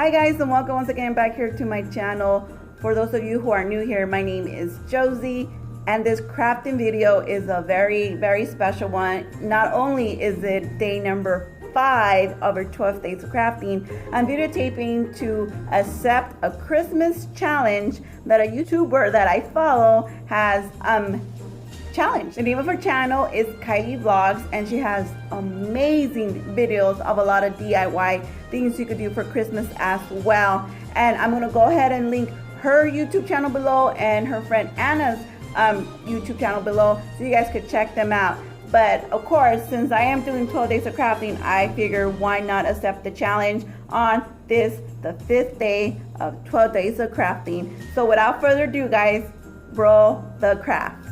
Hi guys, and welcome once again back here to my channel. For those of you who are new here, my name is Josie, and this crafting video is a very special one. Not only is it day number 5 of our 12 days of crafting, I'm videotaping to accept a Christmas challenge that a YouTuber that I follow has challenged. The name of her channel is Kayle Vlogs, and she has amazing videos of a lot of DIY things you could do for Christmas as well. And I'm gonna go ahead and link her YouTube channel below and her friend Anna's YouTube channel below, so you guys could check them out. But of course, since I am doing 12 days of crafting, I figure why not accept the challenge on this, the 5th day of 12 days of crafting. So without further ado, guys, roll the craft.